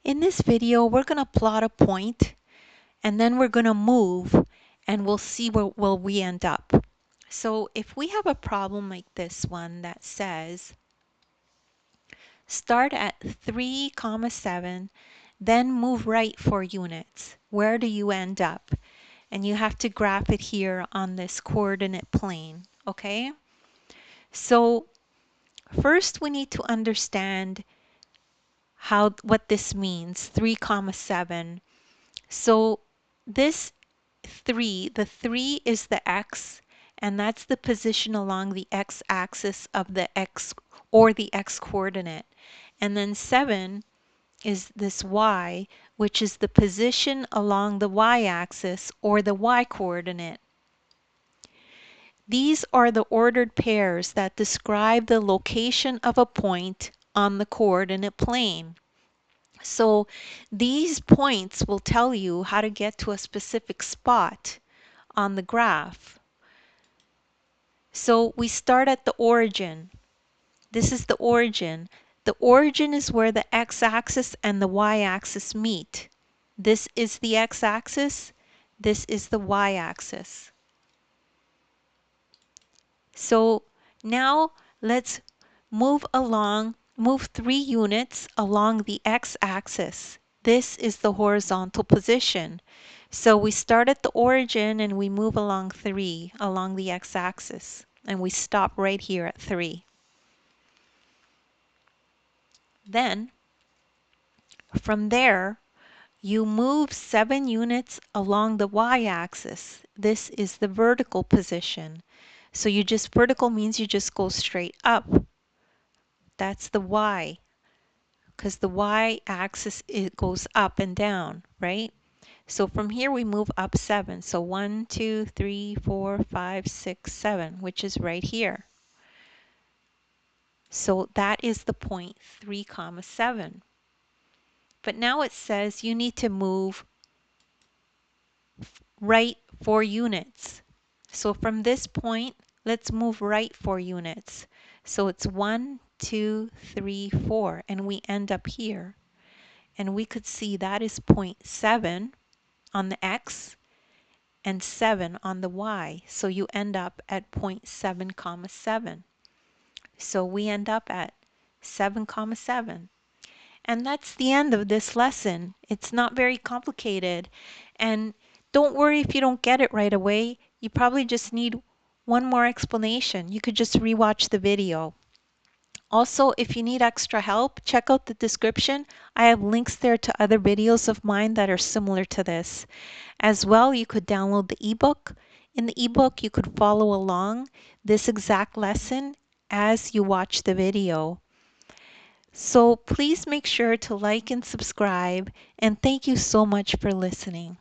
In this video, we're going to plot a point and then we're going to move and we'll see where will we end up. So if we have a problem like this one that says start at 3, 7, then move right 4 units, where do you end up? And you have to graph it here on this coordinate plane, okay? So first we need to understand what this means, 3, 7. So this 3, the 3 is the x, and that's the position along the x-axis of the x or the x coordinate. And then 7 is this y, which is the position along the y-axis or the y coordinate. These are the ordered pairs that describe the location of a point on the coordinate plane. So these points will tell you how to get to a specific spot on the graph. So we start at the origin. This is the origin. The origin is where the x-axis and the y-axis meet. This is the x-axis. This is the y-axis. So now let's move 3 units along the x-axis. This is the horizontal position. So we start at the origin and we move along 3 along the x-axis. And we stop right here at 3. Then from there, you move 7 units along the y-axis. This is the vertical position. So vertical means you just go straight up. That's the y, because the y-axis it goes up and down, right? So from here we move up 7. So 1, 2, 3, 4, 5, 6, 7, which is right here. So that is the point 3, 7. But now it says you need to move right 4 units. So from this point, let's move right 4 units. So it's 1, 2, 3, 4, and we end up here. And we could see that is point 7 on the x and 7 on the y. So you end up at point 7, 7. So we end up at 7, 7. And that's the end of this lesson. It's not very complicated. And don't worry if you don't get it right away. You probably just need one more explanation. You could just rewatch the video. Also, if you need extra help, check out the description. I have links there to other videos of mine that are similar to this. As well, you could download the ebook. In the ebook, you could follow along this exact lesson as you watch the video. So please make sure to like and subscribe, and thank you so much for listening.